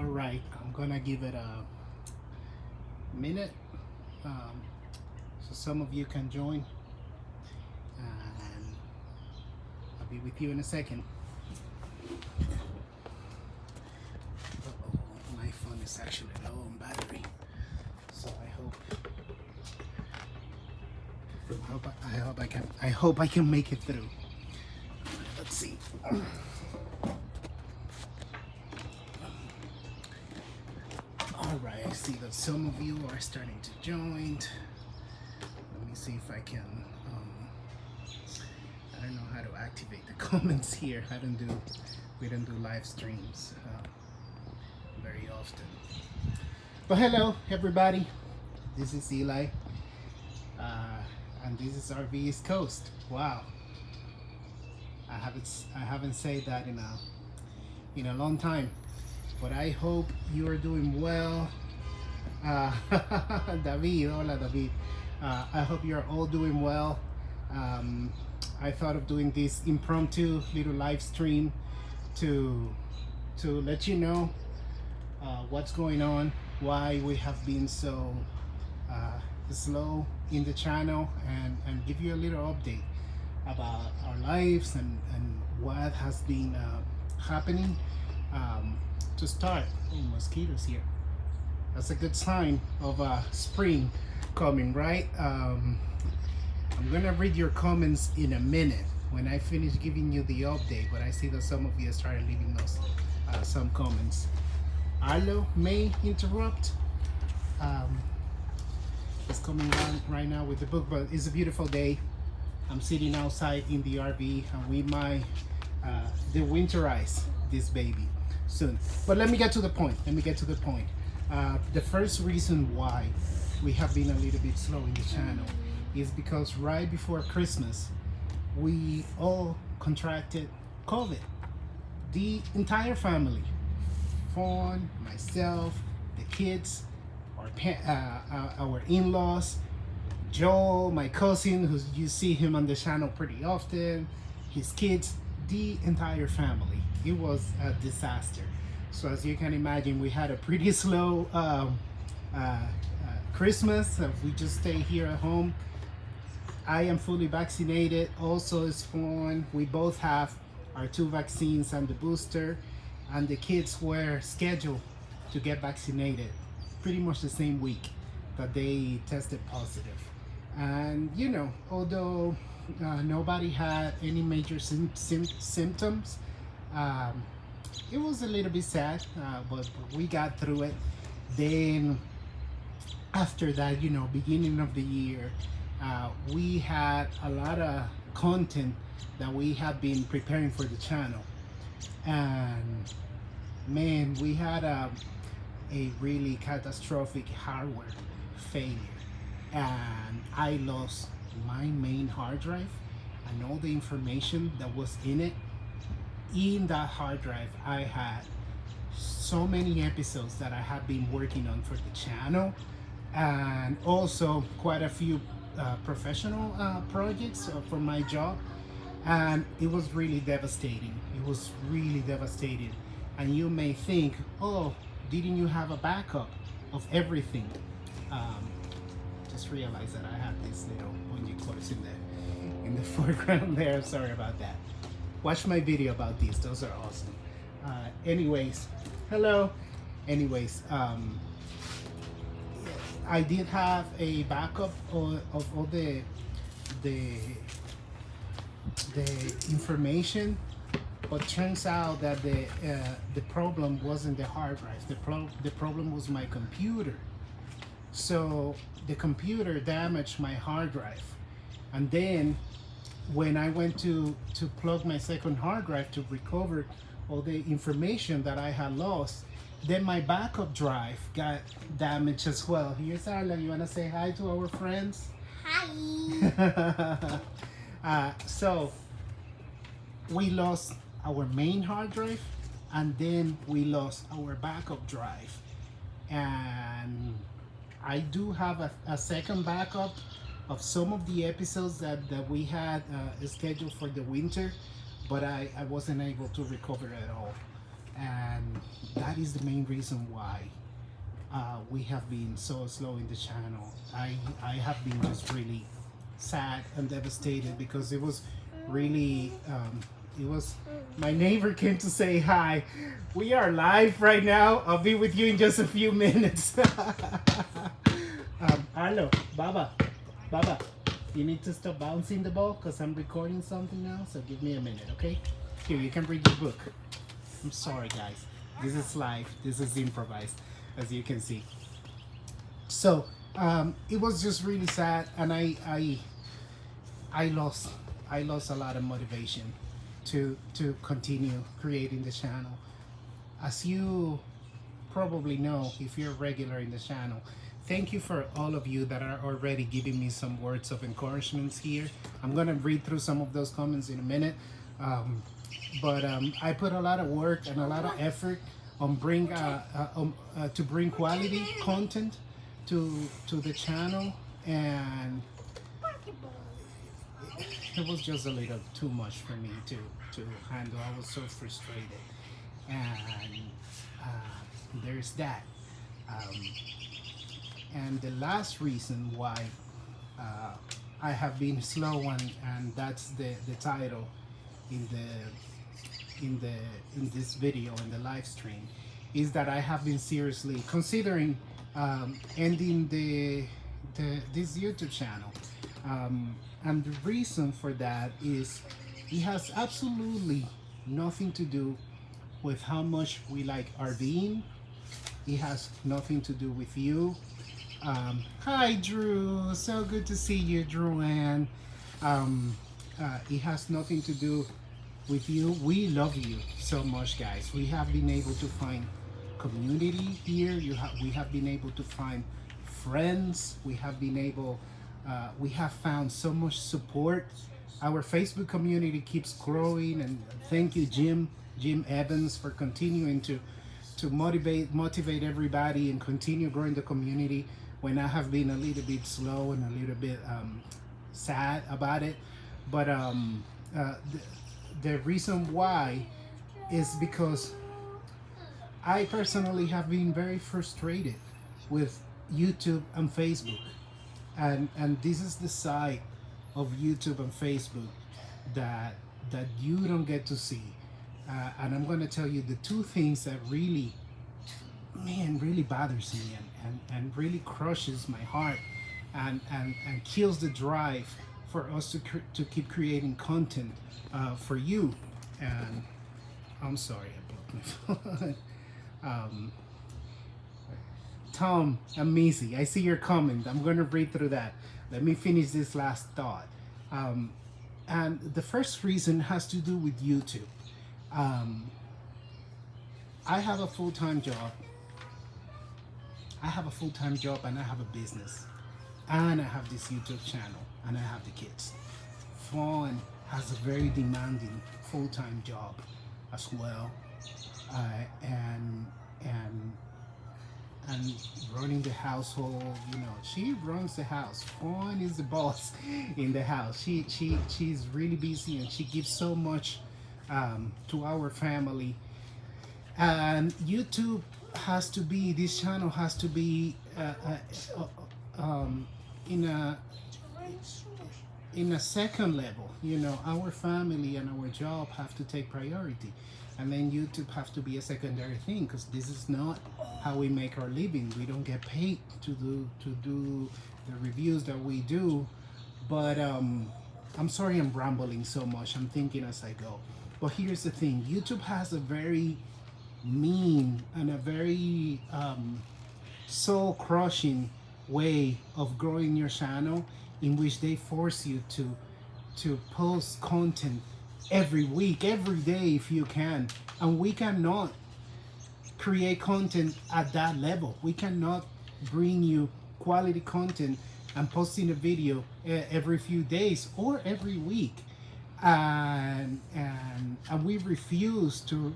All right, I'm gonna give it a minute so some of you can join, and I'll be with you in a second. Uh-oh, my phone is actually low on battery, so I hope I can make it through. Let's see. All right, I see that some of you are starting to join. Let me see if I can. I don't know how to activate the comments here. We don't do live streams very often. But hello, everybody. This is Eli, and this is RV East Coast. Wow, I haven't said that in a long time. But I hope you are doing well. David, hola David. I hope you're all doing well. I thought of doing this impromptu little live stream to let you know what's going on, why we have been so slow in the channel, and give you a little update about our lives and what has been happening. To start, mosquitoes here. That's a good sign of spring coming, right? I'm gonna read your comments in a minute when I finish giving you the update, but I see that some of you started leaving us some comments. Arlo may interrupt. It's coming on right now with the book, but it's a beautiful day. I'm sitting outside in the RV, and we might winterize this baby soon. But let me get to the point. The first reason why we have been a little bit slow in the channel is because right before Christmas, we all contracted COVID. The entire family, Fawn, myself, the kids, our in-laws, Joe, my cousin, who you see him on the channel pretty often, his kids, the entire family. It was a disaster. So as you can imagine, we had a pretty slow Christmas. We just stay here at home. I am fully vaccinated. Also is fun. We both have our 2 vaccines and the booster, and the kids were scheduled to get vaccinated pretty much the same week that they tested positive. And you know, although nobody had any major symptoms, it was a little bit sad, but we got through it. Then after that, you know, beginning of the year, we had a lot of content that we have been preparing for the channel, and man, we had a really catastrophic hardware failure, and I lost my main hard drive and all the information that was in it. In that hard drive, I had so many episodes that I have been working on for the channel, and also quite a few professional projects for my job, and it was really devastating. And you may think, oh, didn't you have a backup of everything? Just realized that I have this little bungee cords in the foreground there. Sorry about that. Watch my video about these. Those are awesome. Anyways, hello. Anyways, I did have a backup of all the information, but turns out that the problem wasn't the hard drive. The problem was my computer. So the computer damaged my hard drive, and then when I went to plug my second hard drive to recover all the information that I had lost, then my backup drive got damaged as well. Here's Arla. You want to say hi to our friends? Hi. So we lost our main hard drive, and then we lost our backup drive. And I do have a second backup of some of the episodes that we had scheduled for the winter, but I wasn't able to recover at all. and that is the main reason why we have been so slow in the channel. I have been just really sad and devastated because it was really it was my neighbor came to say hi. We are live right now. I'll be with you in just a few minutes. Hello, Baba, you need to stop bouncing the ball because I'm recording something now. So give me a minute, okay? Here, you can read your book. I'm sorry, guys. This is live. This is improvised, as you can see. So it was just really sad, and I lost a lot of motivation to continue creating the channel. As you probably know, if you're regular in the channel, thank you for all of you that are already giving me some words of encouragement here. I'm gonna read through some of those comments in a minute. But I put a lot of work and a lot of effort on to bring quality content to the channel, and it was just a little too much for me to handle. I was so frustrated, and there's that. And the last reason why I have been slow, and that's the title in this video, in the live stream, is that I have been seriously considering ending this YouTube channel. And the reason for that is it has absolutely nothing to do with how much we like RVing. It has nothing to do with you. Hi, Drew. So good to see you, Drew Ann. It has nothing to do with you. We love you so much, guys. We have been able to find community here. We have been able to find friends. We have found so much support. Our Facebook community keeps growing, and thank you, Jim Evans, for continuing to motivate everybody and continue growing the community when I have been a little bit slow and a little bit sad about it. But the reason why is because I personally have been very frustrated with YouTube and Facebook, and this is the side of YouTube and Facebook that you don't get to see, and I'm going to tell you the two things that really bothers me and really crushes my heart and kills the drive for us to keep creating content for you. And I'm sorry, I broke my phone. Tom and Missy, I see your comment. I'm going to read through that. Let me finish this last thought. And the first reason has to do with YouTube. I have a full-time job. And I have a business. And I have this YouTube channel. And I have the kids. Fawn has a very demanding full-time job as well. And running the household, she runs the house. Fawn is the boss in the house. She's really busy, and she gives so much to our family. And YouTube this channel has to be in a second level. Our family and our job have to take priority, and then YouTube have to be a secondary thing, because this is not how we make our living. We don't get paid to do the reviews that we do. But I'm sorry I'm rambling so much. I'm thinking as I go. But here's the thing. YouTube has a very mean and a very soul-crushing way of growing your channel, in which they force you to post content every week, every day if you can. And we cannot create content at that level. We cannot bring you quality content and posting a video every few days or every week. And we refuse to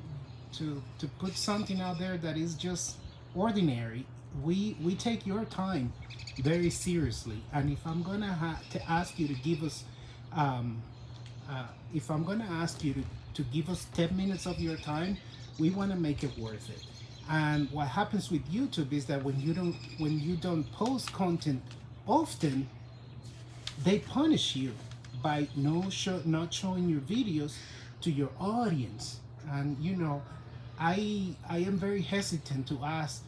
put something out there that is just ordinary. We take your time very seriously, and if I'm gonna have to ask you to give us if I'm gonna ask you to give us 10 minutes of your time, we want to make it worth it. And what happens with YouTube is that when you don't post content often, they punish you by not showing your videos to your audience. And you know, I am very hesitant to ask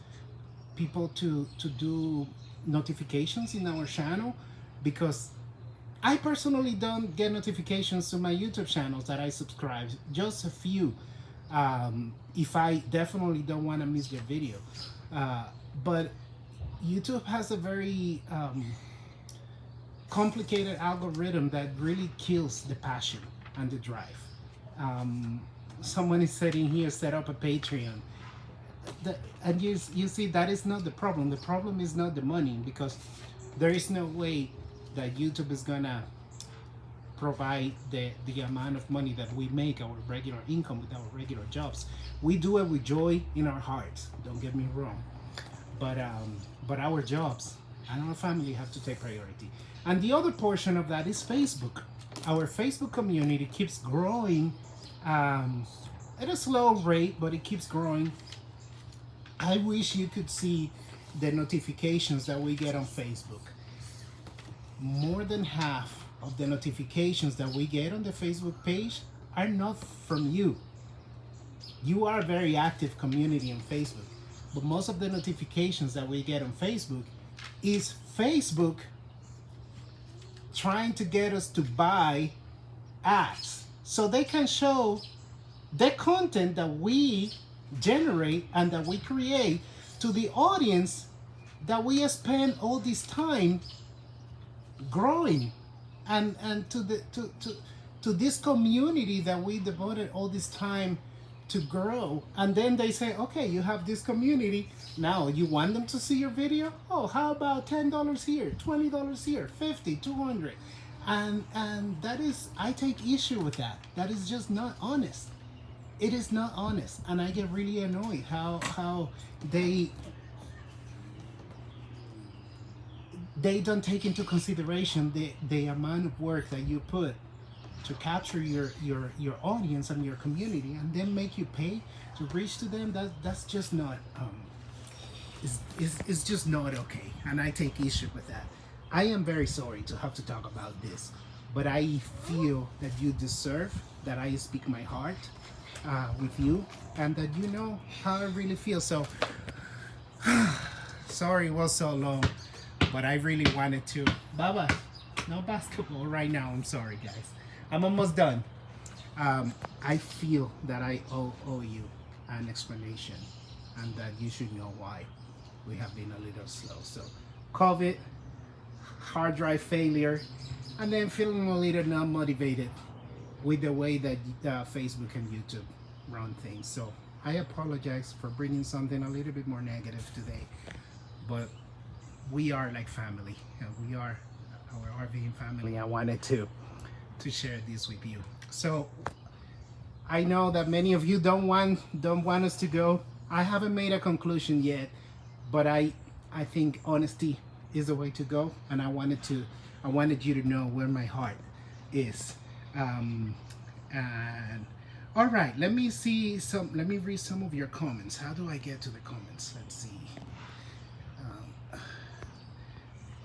people to do notifications in our channel, because I personally don't get notifications to my YouTube channels that I subscribe, just a few, if I definitely don't want to miss their video. But YouTube has a very complicated algorithm that really kills the passion and the drive. Someone is sitting here, set up a Patreon. And you see, that is not the problem. The problem is not the money, because there is no way that YouTube is gonna provide the amount of money that we make, our regular income with our regular jobs. We do it with joy in our hearts, don't get me wrong. But our jobs and our family have to take priority. And the other portion of that is Facebook. Our Facebook community keeps growing at a slow rate, but it keeps growing. I wish you could see the notifications that we get on Facebook. More than half of the notifications that we get on the Facebook page are not from you. You are a very active community on Facebook, but most of the notifications that we get on Facebook is Facebook trying to get us to buy ads so they can show the content that we generate and that we create to the audience that we spend all this time growing, and to this community that we devoted all this time to grow. And then they say, okay, you have this community, now you want them to see your video? Oh, how about $10 here, $20 here, 50, 200? And that is, I take issue with that. That is just not honest. It is not honest, and I get really annoyed how they don't take into consideration the amount of work that you put to capture your audience and your community, and then make you pay to reach to them. That's just not it's just not okay, and I take issue with that. I am very sorry to have to talk about this, but I feel that you deserve that I speak my heart with you, and that you know how I really feel. So sorry it was so long, but I really wanted to. Baba, no basketball right now. I'm sorry, guys. I'm almost done. I feel that I owe you an explanation, and that you should know why we have been a little slow. So COVID, hard drive failure, and then feeling a little not motivated with the way that Facebook and YouTube run things. So I apologize for bringing something a little bit more negative today, but we are like family, and we are our RVing family. I wanted to share this with you. So I know that many of you don't want us to go. I haven't made a conclusion yet, but I think honesty is the way to go, and I wanted you to know where my heart is. And all right, let me read some of your comments. How do I get to the comments? Let's see.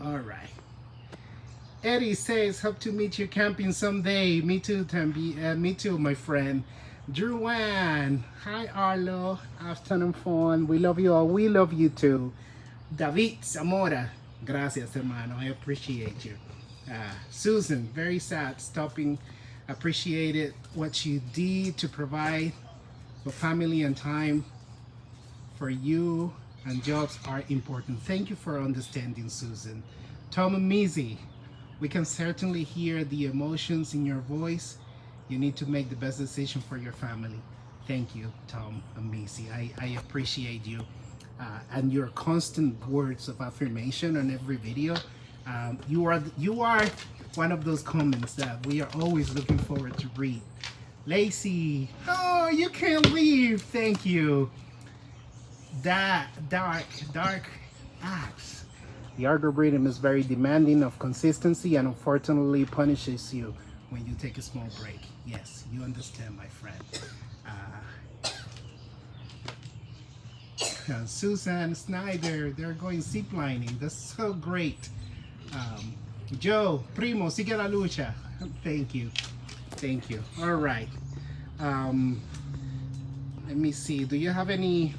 All right. Eddie says, hope to meet you camping someday. Me too, Tambi. Me too, my friend. Druan, hi Arlo. Afternoon fun. We love you all. We love you too. David Zamora, gracias, hermano. I appreciate you. Susan, very sad. Stopping. Appreciated what you did to provide for family and time for you, and jobs are important. Thank you for understanding, Susan. Tom Amizi, we can certainly hear the emotions in your voice. You need to make the best decision for your family. Thank you, Tom Amizi. I appreciate you and your constant words of affirmation on every video. You are one of those comments that we are always looking forward to read. Lacey, oh, you can't leave. Thank you. That dark acts. The algorithm is very demanding of consistency and unfortunately punishes you when you take a small break. Yes, you understand, my friend. Susan Snyder, they're going ziplining. That's so great. Joe, primo, sigue la lucha. Thank you. Thank you. All right. Let me see. Do you have any?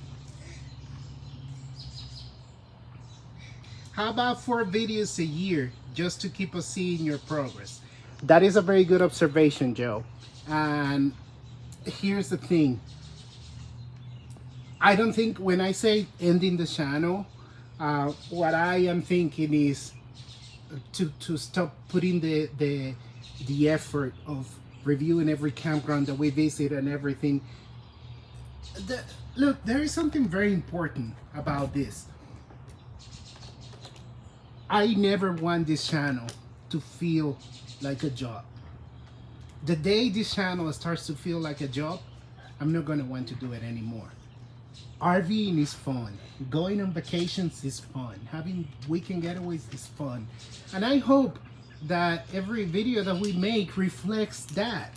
How about 4 videos a year just to keep us seeing your progress? That is a very good observation, Joe. And here's the thing. I don't think when I say ending the channel, what I am thinking is to stop putting the effort of reviewing every campground that we visit and everything. Look, there is something very important about this. I never want this channel to feel like a job. The day this channel starts to feel like a job, I'm not going to want to do it anymore. RVing is fun. Going on vacations is fun. Having weekend getaways is fun. And I hope that every video that we make reflects that.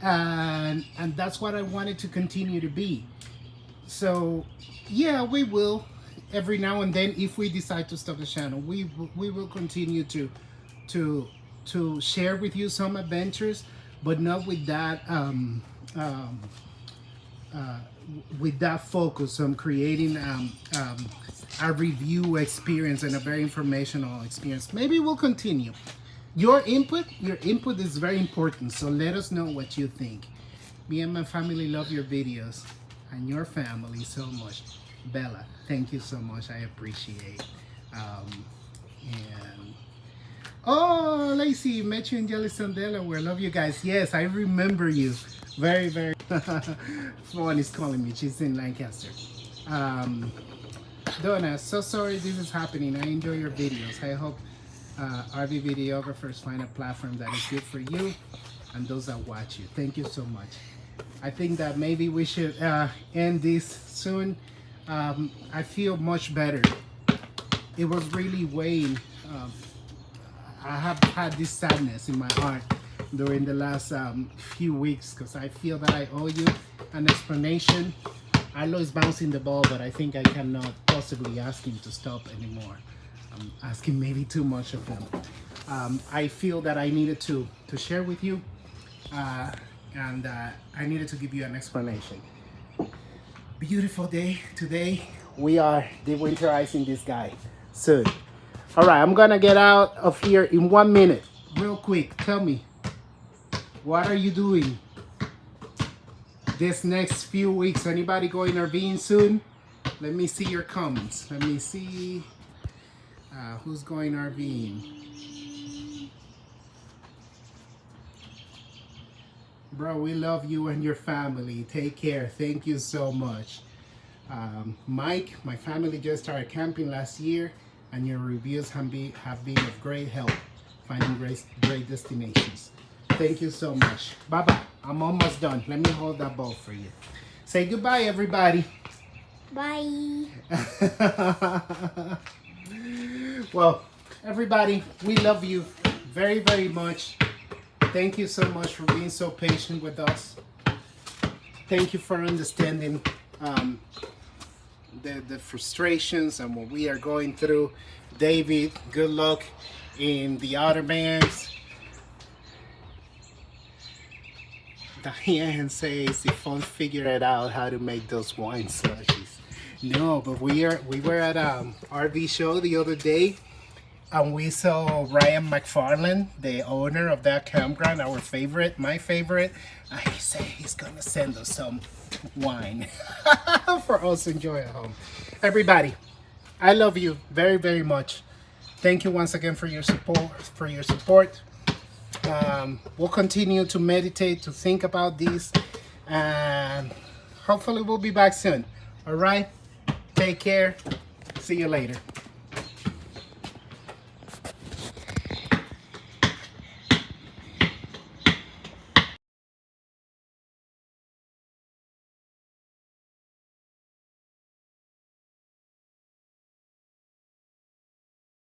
And that's what I want it to continue to be. So yeah, we will every now and then, if we decide to stop the channel, we will continue to share with you some adventures, but not with that focus on creating a review experience and a very informational experience. Maybe we'll continue. Your input is very important, so let us know what you think. Me and my family love your videos and your family so much. Bella, thank you so much. I appreciate. And oh, Lacey, met you in Jellystone, Delaware. Love you guys. Yes, I remember you. Very, very. Fawn is calling me. She's in Lancaster. Donna, so sorry this is happening. I enjoy your videos. I hope RV videographers find a platform that is good for you and those that watch you. Thank you so much. I think that maybe we should end this soon. I feel much better. It was really weighing. I have had this sadness in my heart during the last few weeks because I feel that I owe you an explanation. Arlo is bouncing the ball, but I think I cannot possibly ask him to stop anymore. I'm asking maybe too much of him. I feel that I needed to share with you, and I needed to give you an explanation. Beautiful day today. We are de-winterizing this guy soon. All right, I'm gonna get out of here in 1 minute. Real quick, tell me, what are you doing this next few weeks? Anybody going RVing soon? Let me see your comments. Let me see who's going RVing. Bro, we love you and your family. Take care. Thank you so much. Mike, my family just started camping last year, and your reviews have been of great help finding great destinations. Thank you so much. Bye-bye. I'm almost done. Let me hold that ball for you. Say goodbye, everybody. Bye. Well, everybody, we love you very, very much. Thank you so much for being so patient with us. Thank you for understanding the frustrations and what we are going through. David, good luck in the Outer Banks. Diane says if I figure it out how to make those wine slushies. No, but we were at a RV show the other day, and we saw Ryan McFarland, the owner of that campground, my favorite, and he said he's gonna send us some wine for us to enjoy at home. Everybody, I love you very, very much. Thank you once again for your support. We'll continue to meditate, to think about this, and hopefully we'll be back soon. All right, take care. See you later.